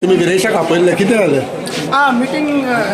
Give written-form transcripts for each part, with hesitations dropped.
तुम्ही विरेशाक आपयल्ले कितें जालें? मिटींग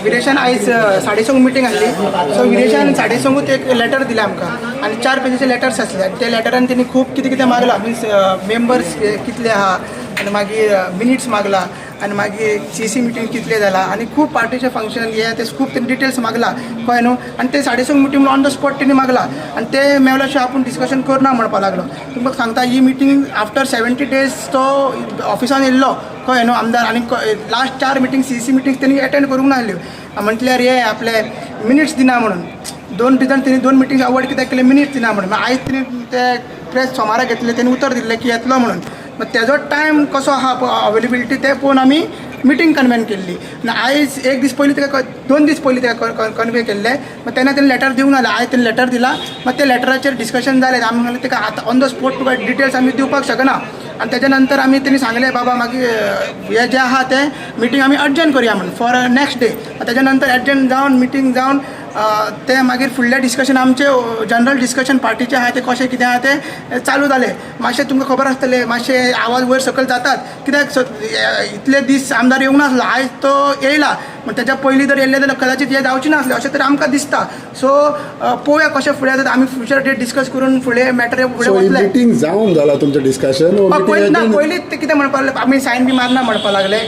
विरेशान आयज 2:30 मिटींग आसली. सो विरेशान 2:30 एक लेटर दिलें आमकां आनी 4 पेजीचे लेटर्स आसले. ते लेटरान तेणी खूब कितें कितें मागलां. मिन्स मेंबर्स कितले आहा आनी मागीर मिनिट्स मागला आनी मागीर CC मिटींग कितले जाला आनी खूब पार्टीचे फंक्शन हे ते खूब तेणी डिटेल्स मागला कळ्ळें न्हू. आनी ते 2:30 मिटींग ऑन द स्पॉट तेणी मागला आनी ते मेवल्याशें आपूण डिस्कशन करना म्हणपा लागलो. तुमकां सांगता ही मिटींग आफ्टर 70 days तो ऑफिसान येयल्लो कळ्ळें न्हू आमदार. आनी लास्ट 4 मिटींग CC मिटींग तेणी अटेंड करूंक नाहल्यो. म्हटल्यार हे आपले मिनिट्स दिना म्हणून 2 रिजन तेणी 2 मिटींग अवॉइड कित्याक केले मिनिट्स दिना म्हणून. आयज तेणी ते प्रेस सोमारा घेतले तेणी उतर दिल्लें की येतलो म्हणून. मग तेजो टायम कसो आहा अवेलेबिलिटी ते पळोवन आमी मिटींग कन्वेन केल्ली. आनी आयज एक दीस पयलीं तेका 2 दीस पयलीं तेका कन्वे केल्ले. मग तेन्ना तेणी लेटर दिवंक नाहलें. आयज तेणी लेटर दिला. मग ते लेटराचेर डिस्कशन जालें. आमी म्हणलें तेका आतां on the spot Tuka details आमी दिवपाक शकना. आनी तेच्या नंतर आमी तेणी सांगलें बाबा मागीर हे जे आहा ते मिटींग आमी अर्जंट करया म्हणून फॉर नेक्स्ट डे. तेच्या नंतर अर्जंट जावन मिटींग जावन ते मागीर फुडलें डिस्कशन आमचें जनरल डिस्कशन पार्टीचें आहा तें कशें कितें आहा तें चालू जालें. मातशें तुमकां खबर आसतलें मातशें आवाज वयर सकयल जातात कित्याक इतले दीस आमदार येवंक नासलो. आयज तो येयला पूण तेच्या पयलीं जर येयल्ले जाल्यार कदाचित हे जावचें नासलें अशें तरी आमकां दिसता. सो पळोवया कशें फुडें जाता. आमी फ्युचर डेट डिस्कस करून फुडें मॅटर फुडें वतले. मिटींग जावन जाला तुमचें डिस्कशन? पयलींच ते कितें म्हणपा लागले आमी सायन बी मारना म्हणपा लागले.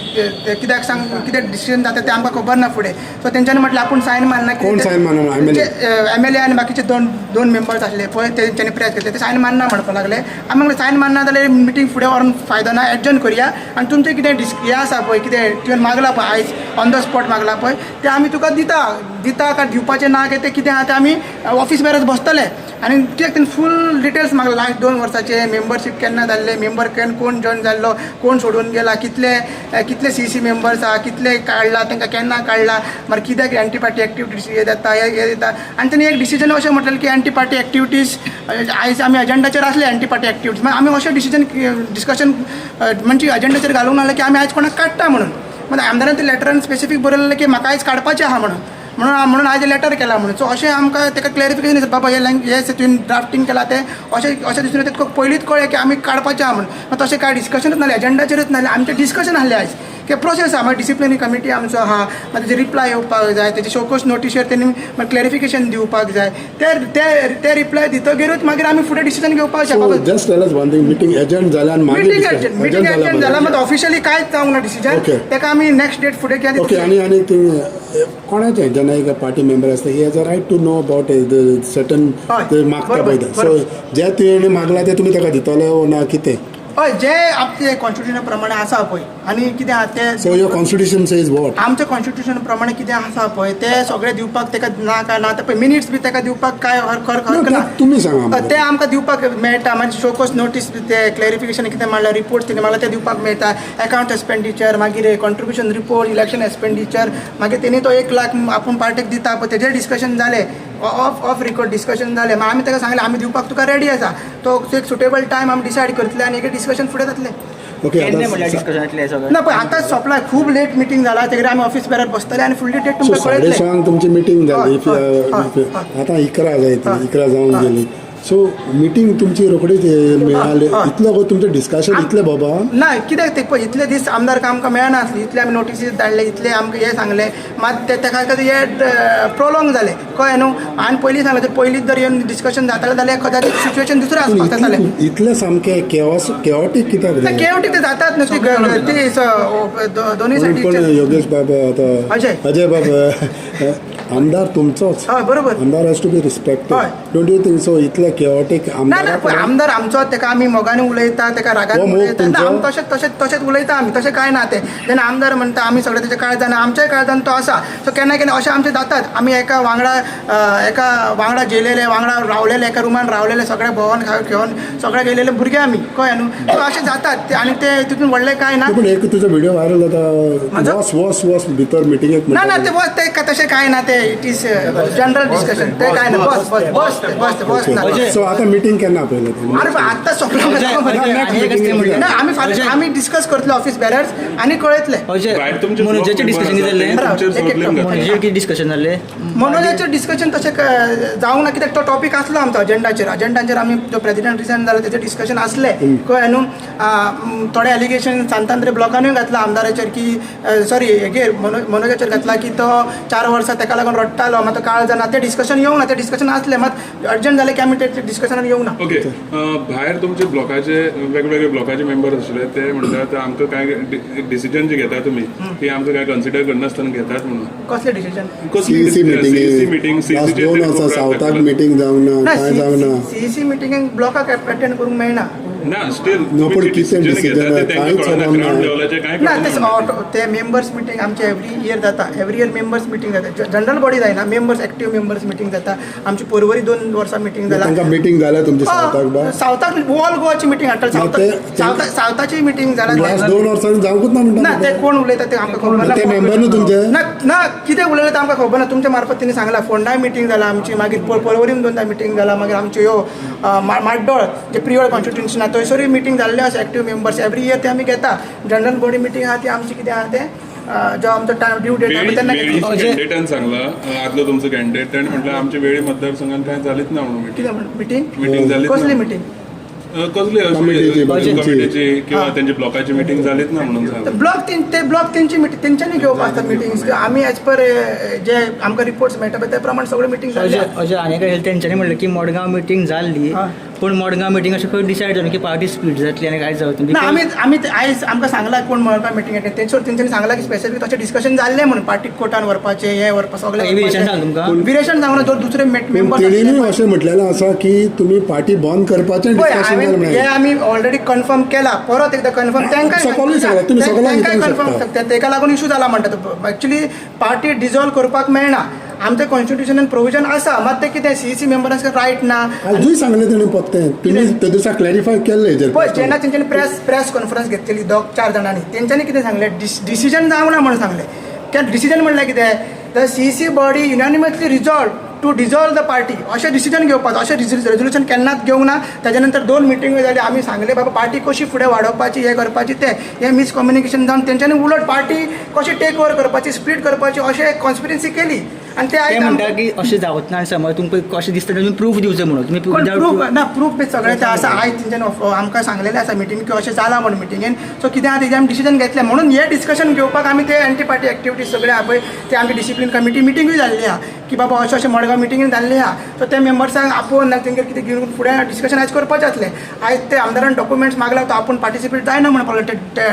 कित्याक सांग कितें डिसिजन जाता तें आमकां खबर ना फुडें. सो तेंच्यांनी म्हटलें आपूण सायन मारना. MLA आनी बाकीचे दोन मेंबर्स आसले पळय तेंच्यांनी प्रेस केले ते सायन मारना म्हणपा लागले. आमी म्हणलें सायन मारना जाल्यार मिटींग फुडें व्हरून फायदो ना. एडजंट करया आनी तुमचें कितें हें आसा पळय कितें तुवें मागला पळय आयज ऑन द स्पॉट मागला पळय तें आमी तुका दिता काय दिवपाचें ना काय तें कितें आहा तें आमी ऑफिस बेरच बसतले. आनी कित्याक तेणें फूल डिटेल्स मागला लास्ट 2 वर्साचे मेंबरशीप केन्ना जाल्ले मेंबर कोण जॉइन जाल्लो कोण सोडून गेला कितले CC मेंबर्स आहा कितले काडला तांकां केन्ना काडला मागीर कित्याक एंटी पार्टी एक्टिविटीज हे जाता हे दिता. आनी तेणी एक डिसिजन अशें म्हटलें की एंटी पार्टी एक्टिविटीज आयज आमी अजेंडाचेर आसले एंटी पार्टी एक्टिविटीज मागीर आमी अशें डिस्कशन म्हणजे अजेंडाचेर घालूंक नासलें की आमी आयज कोणाक काडटा म्हणून. मागीर आमदारान ते लेटरान स्पेसिफीक बरयल्लें की म्हाका आयज काडपाचें आहा म्हणून आयज लेटर केला म्हणून. सो अशें आमकां तेका क्लॅरिफिकेशन बाबा हे तुवें ड्राफ्टींग केला तें अशें दिसून येता पयलींच कळ्ळें की आमी काडपाचें आहा म्हणून. तशें कांय डिस्कशनूच नासलें एजेंडाचेरूच नासलें आमचें डिस्कशन आसलें आयज की प्रोसेस आहा. मागीर डिसिप्लिनरी कमिटी आमचो आहा मागीर तेजे रिप्लाय येवपाक जाय तेजे शोकोस नोटिशेर तेणी मागीर क्लॅरिफिकेशन दिवपाक जाय. ते रिप्लाय दितगीरूच मागीर आमी फुडें डिसिजन घेवपाक शकता. Just tell us one thing meeting agent जाल्या आनी मिटींग एजेंट जाला मागीर ऑफिशियली कांयच जावंक ना डिसिजन. तेका आमी नेक्स्ट डेट फुडें कित्याक ओके. आनी कोणाचें जेन्ना एक पार्टी मेंबर आसता ही has a right to know about certain मागता पळय ते. सो जे तुवें मागला ते तुमी ताका दितले वो ना कितें? हय जे आमचे कॉन्स्टिट्युशना प्रमाणे आसा पळय आनी कितें आहा तें. So your constitution says what? आमच्या कॉन्स्टिट्युशना प्रमाणे कितें आसा पळय ते सगळें दिवपाक तेका ना काय ना ते पळय मिनिट्स बी तेका दिवपाक काय हरकत ना. तुमी सांगा ते आमकां दिवपाक मेळटा. मागीर शोकोस नोटीस ते क्लॅरिफिकेशन कितें मारला रिपोर्ट तेणी मागला ते दिवपाक मेळटा. अकाउंट एक्सपेंडिचर मागीर कॉन्ट्रिब्युशन रिपोर्ट इलेक्शन एक्सपेंडिचर मागीर तेणी तो 1 लाख आपूण पार्टीक दिता पळय तेजेर डिस्कशन जालें ऑफ रिकॉर्ड डिस्कशन जालें. मागीर आमी ताका सांगलें आमी दिवपाक तुका रेडी आसा. तो एक सुटेबल टायम आमी डिसायड करतले आनी एक डिस्कशन फुडें जातलें. ओके. ना पळय आतांच सोंपला खूब लेट मिटींग जाला तेजेर आमी ऑफिस बेरार बसतले आनी फुडली डेट तुमकां कळयतले. 2:30 तुमची मिटींग जाली आतां 11 जाय 11 जावन गेली. सो मिटींग तुमची रोखडीच मेळाली इतलो गो तुमचें डिस्कशन इतलें बाबा ना कित्याक ते पळय इतले दीस आमदार आमकां मेळना आसली इतले आमी नोटिसीस धाडले इतले आमकां हे सांगले मात तेका हे प्रोलॉंग जालें कळ्ळें न्हू. आनी पयलीं सांगलें तर पयलींच जर येवन डिस्कशन जातालें जाल्यार कदाचित सिच्युएशन दुसरें आसपाक जातालें. इतलें सामकें केओटीक कित्याक केओटीक ते जातात न्हू ती दोनूय सायडीचे. योगेश बाबा आतां अजय बाबा आमदार तुमचोच. हय बरोबर. आमदार has to be respected. Don't you think so इतले केओटीक आमदार आमचो तेका आमी मोगानी उलयता तेका रागान उलयता आमी तशेंच उलयता आमी तशें कांय ना. तें जेन्ना आमदार म्हणटा आमी सगळे तेच्या काळजान आमच्याय काळजान तो आसा. सो केन्ना केन्ना अशें आमचें जातात आमी एका वांगडा जेलेले वांगडा रावलेले एका रुमान रावलेले सगळे भोंवन घेवन सगळे गेलेले भुरगे आमी कळ्ळें न्हू. सो अशें जातात आनी ते तितून व्हडलें कांय ना. पूण एक तुजो व्हिडिओ व्हायरल जाता वॉस भितर मिटिंगेक ना ते तशें कांय ना. ते इट इज जनरल डिस्कशन ते काय ना बस सो आता मिटिंग केन्ना आपयलें अरे आत्ताच सोंपला ना आम्ही डिस्कस करतले ऑफिस बॅरर्स आणि कळयतले मनोजाचें डिस्कशन जाल्लें मनोजाचें कितें डिस्कशन जाल्लें मनोजाचें डिस्कशन तशें जावंक ना कित्याक तो टॉपीक आसलो आमचो अजेंडाचेर आमी जो प्रेसिडेंट रिजायन जालो तेचेर डिस्कशन असले कळ्ळें न्हू थोडे एलिगेशन सांतांद्रे ब्लॉकानूय घातला आमदाराचेर की सॉरी हेजेर मनोजाचेर घातला की तो 4 वर्सां तेका लागून रडटालो मात तो काळ जाना ते डिस्कशन येवंक ना ते डिस्कशन असले मात अर्जंट जालें की आमी ते डिस्कशनान येवंक ना ओके भायर तुमचे ब्लॉकाचे वेगवेगळे ब्लॉकाचे मेंबर आसले ते म्हणटात आमकां काय डिसिजन जे घेता तुमी ती आमकां काय कन्सिडर करनासतना घेतात म्हणून कसले डिसिजन सीईसी मीटिंग लास्ट 2 वर्सां सावथाक मिटींग जावंक ना काय जावंक ना सीईसी मिटिंगेक ब्लॉकाक अटेंड करूंक मेळना ना स्टील No, पण कितें decision कांयच खबर ना. ना ते मेंबर्स मिटींग आमचे एवरी इयर जाता एवरी इयर मेंबर्स मिटींग जाता जनरल बॉडी जायना मेंबर्स एक्टिव्ह मेंबर्स मिटींग जाता आमची पर्वरी 2 वर्सां मिटींग जाला तांकां मिटींग जाल्या तुमच्या सावथाक बा सावथाक ऑल गोवाची मिटींग हाडटा सावथाची मिटींग जाला लास्ट 2 वर्सांनी जावंकूच ना ना म्हणटा ते कोण उलयता ते आमकां खबर ना ते मेंबर न्हू तुमचे ना कितें उलयलें ते आमकां खबर ना तुमच्या मार्फत तेणी सांगला फोंडाय मिटींग जाला आमची मागीर पर्वरीन 2दा मिटींग जाला मागीर आमच्यो ह्यो माड्डोळ जे प्रिवळ कॉन्स्टिट्युन्सी आहा थंयसरूय मिटींग जाल्ले आसा एक्टिव्ह मेंबर्स एवरी इयर ते आमी घेता जनरल बॉडी मिटींग आहा ती आमची कितें आहा ते जो आमचो टायम ड्यू डेट आहा तेन्ना कॅन्डिडेटान सांगला आदलो तुमचो कॅन्डिडेट ताणें म्हटलं आमच्या वेळी मतदारसंघात काय झालीच ना म्हणून कितें मिटींग मिटींग झाली कसली मिटींग कसली कमिटीची, कमिटीची किंवा त्यांची ब्लॉकाची मिटींग झालीच ना म्हणून सांगला ब्लॉक तेंची मिटींग तेंच्यांनी घेवपाक आसता मिटींग्स आमी एज पर जे आमकां रिपोर्ट्स मेळटा पळय त्या प्रमाणे सगळे मिटींग जाल्ले अशें आनी काय तेंच्यांनी म्हणलें की मडगांव मिटींग जाल्ली पूण मडगांव मिटींग अशें खंय डिसायड जालें की पार्टी स्प्लीट जातली आनी काय जावं ना आमी आयज आमकां सांगला कोण मडगांव मिटींग येता तेंच्यांनी सांगला की स्पेसिफीक तशें डिस्कशन जाल्लें म्हणून पार्टी कोर्टान व्हरपाचें हें व्हरपाक सगळें विरेशन सांग तुमकां विरेशन सांगून जर दुसरे मेंबर तेणीय अशें म्हटलेलें आसा की तुमी पार्टी बंद करपाचें डिस्कशन जालें हे आमी ऑलरेडी कन्फर्म केला परत एकदा कन्फर्म सकलोय सांगला, तुम्ही सगळ्यांक विचारूंक कन्फर्म शकता. तेका लागून इशू जाला म्हणटात एक्चुअली पार्टी डिजॉल्व करपाक मेळना आमच्या कॉन्स्टिट्युशनान प्रोविजन आसा मात ते कितें सीईसी मेंबरांक रायट ना आजूय सांगलें तेणी पत्तें तुमी ते दिसा क्लॅरिफाय केल्लें हेजेर पळय जेन्ना तेंच्यांनी प्रेस कॉन्फरन्स घेतलेली 4 जाणांनी तेंच्यांनी कितें सांगलें डिसिजन जावंक ना म्हणून सांगलें कित्याक डिसिजन म्हणल्यार कितें the CEC body unanimously resolve to dissolve the party अशें डिसिजन घेवपाचो अशें रेजोल्युशन केन्नाच घेवंक ना ताजे नंतर 2 मिटींग जाली आमी सांगलें बाबा पार्टी कशी फुडें वाडोवपाची हें करपाची हें मिसकम्युनिकेशन जावन तेंच्यांनी उलट पार्टी कशी टेक ओवर करपाची स्प्लीट करपाची अशें कॉन्स्पिरन्सी केली आनी ते ते म्हणटा की अशें जावच ना समज तुमकां कशें दिसता तुमी प्रूफ दिवचें म्हणून तुमी प्रूफ बी सगळें तें आसा आयज तेंच्यांनी आमकां सांगलेलें आसा मिटींग की अशें जाला म्हणून मिटींगेन सो कितें आहा तेजें आमी डिसिजन घेतलें म्हणून हें डिस्कशन घेवपाक आमी ते एंटी पार्टी एक्टिविटीज सगळे आहा पळय ते आमची डिसिप्लीन कमिटी मिटींगूय जाल्ली आहा की बाबा अशें मडगांव मिटींगेन जाल्ली आहा सो ते मेंबर्सांक आपोवन तेंगेर कितें घेवन फुडें डिस्कशन आयज करपाचें आसलें आयज ते आमदारान डॉक्युमेंट्स मागला तो आपूण पार्टिसिपेट जायना म्हणून ते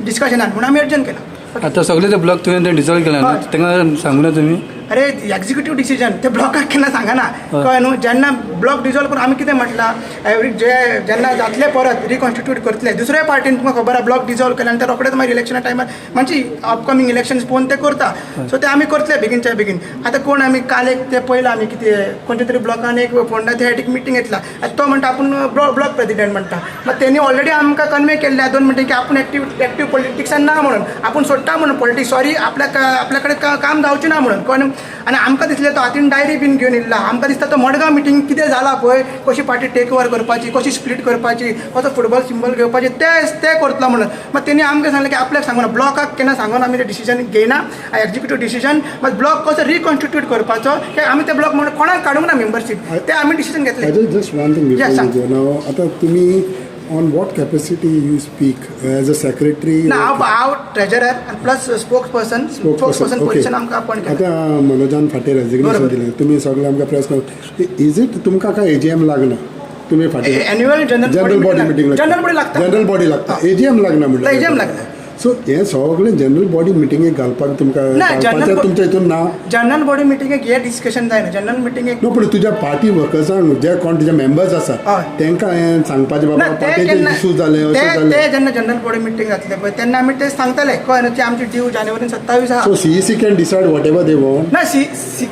डिस्कशनान म्हणून आमी अर्जंट केला आता सगळे ते ब्लॉक तुवें डिसॉल्व केला न्हू तांकां सांगू ना तुमी अरे एक्झिक्युटिव्ह डिसिजन ते ब्लॉकाक केन्ना सांगना कळ्ळें न्हू जेन्ना ब्लॉक डिजॉल्व करून आमी कितें म्हटलां एवरी जेन्ना जातले परत रिकॉन्स्टिट्यूट करतले दुसऱ्या पार्टीन तुमकां खबर आहा ब्लॉक डिजॉल्व केले आनी ते रोखडेच मागीर इलेक्शना टायमार म्हणजे अपकमींग इलेक्शन्स पळोवन ते करता सो ते आमी करतले बेगीनच्या बेगीन आतां कोण आमी काल एक ते पयला आमी कितें खंयच्या तरी ब्लॉकान एक फोंडा ते एक मिटींग घेतला आतां तो म्हणटा आपूण ब्लॉक प्रेसिडेंट म्हणटा मात तेणी ऑलरेडी आमकां कन्वे केल्ले 2 मिटींग की आपूण एक्टिव्ह पॉलिटिक्सान ना म्हणून आपूण सोडटा म्हणून पॉलिटिक्स सॉरी आपल्या कडेन काम जावचें ना म्हणून कळ्ळें आनी आमकां दिसलें तो हातीन डायरी बीन घेवन येयला आमकां दिसता तो मडगांव मिटींग कितें जाला पळय कशी पार्टी टेक ओवर करपाची कशी स्प्लीट करपाची कसो फुटबॉल सिंबल घेवपाचे ते करतलो म्हणून मात तेणी आमकां सांगलें की आपल्याक सांगूना ब्लॉकाक केन्ना सांगून आमी ते डिसिजन घेयना एक्झिक्युटिव्ह डिसिजन मात ब्लॉक कसो रिकॉन्स्टिट्यूट करपाचो की आमी ते ब्लॉक म्हणून कोणाक काडूंक ना मेंबरशीप ते आमी डिसिजन घेतले जस्ट वन थिंग नाव आता तुम्ही on what capacity you speak as a secretary ना हांव ट्रेजरर आनी प्लस स्पोक्सपर्सन पोजिशन आमकां अपॉइंट केला आता मनोजान फाटी रेजिग्नेशन दिलें तुमी सगळे आमकां प्रेस इज इट तुमकां काय एजीएम लागना तुम्ही फाटी annual general body meeting general body लागता एजीएम लागना म्हणटा एजीएम लागना सो हे सगळें जनरल बॉडी मिटींगेक घालपाक तुमकां तुमच्या हितून ना जनरल बॉडी मिटींगेक हे डिस्कशन जायना जनरल मिटींगेक नो पूण तुज्या पार्टी वर्कर्सांक जे कोण तुजे मेंबर्स आसा तांकां हें सांगपाचें बाबा पार्टीचे इशू जाले अशें जालें ते जेन्ना जनरल बॉडी मिटींग जातले पळय तेन्ना आमी ते सांगतले कळ्ळें ती आमची ड्यू जानेवारीन 27 आहा so CEC can decide whatever they want ना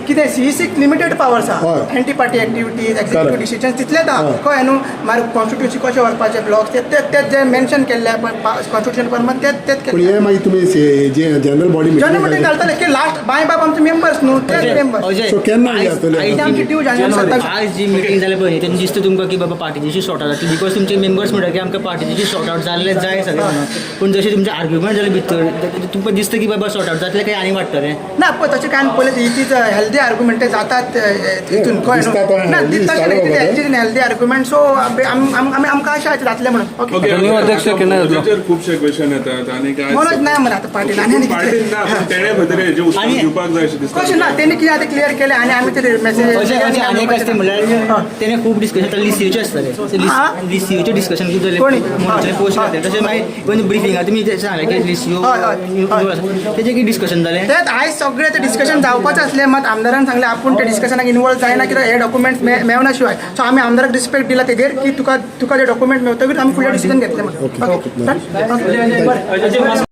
कितें सीईसीक लिमिटेड पावर्स आहा anti party activities executive decision तितलेच आहा कळ्ळें न्हू मागीर कॉन्स्टिट्युन्सी कशें व्हरपाचे ब्लॉक्स ते जे मेन्शन केल्ले कॉन्स्टिट्युशन प्रमाण ते तेच पण हे मागीर तुमी जे general body general meeting meeting घालतले की लास्ट बाय बाब आमचे मेंबर्स न्हू तेच मेंबर्स अजय, So केन्ना आज- जातले? आज आमची जी- due जानेवारी 27. आज जी मिटींग जाल्या पळय तेन्ना दिसता तुमकां की बाबा पार्टीची सॉर्ट आउट जातली बिकॉज तुमचे मेंबर्स म्हणटा की आमकां पार्टीची सॉर्ट आउट जाल्ले जाय सगळें म्हणून पूण जशें तुमचे आर्ग्युमेंट जाले भितर तुमकां दिसता की बाबा सॉर्ट आउट जातले काय आनी वाडटलें ना पण तशें काय पळय इट हेल्दी आर्ग्युमेंट जातात हितून कळ्ळें दिसता तो न्हू ना healthy तशें दिसता नाही हेल्दी आर्ग्युमेंट सो आमकां अशें जातलें म्हणून ओके ओके न्यू अध्यक्ष केन्ना येतलो? ताचेर खुबशे क्वेश्चन येतात आणि काय म्हणून नाही म्हणा आता पाटील आणि पार्टीन ना पण तेणे खंय जे उत्तर आणि- दिवपाक जाय अशें दिसता कशें ना तेणी कितें आतां क्लियर केलें आनी आमी ते अशें अशें आनी एक आसता मेसेज म्हणल्यार तेणे खूब डिस्कशन जाता लिसीओचे आसताले हा? लिसीओचे डिस्कशन खूब जाले कोणी? मनोचे पोस्ट घातले तशें मागीर इवन ब्रिफिंगाक तुमी ते सांगले की लिसीओ हय, हय. तेजें कितें डिस्कशन जालें तेच आयज सगळें ते डिस्कशन जावपाचें आसलें मात आमदारान सांगलें आपूण ते डिस्कशनाक इनवॉल्व जायना कित्याक हे डॉक्युमेंट्स मेवना शिवाय सो आमी आमदाराक रिस्पेक्ट दिला तेजेर की तुका ते डॉक्युमेंट मेवतकीर आमी फुडलें डिसिजन घेतलें म्हणून ओके Okay. डन? ओके. बरें.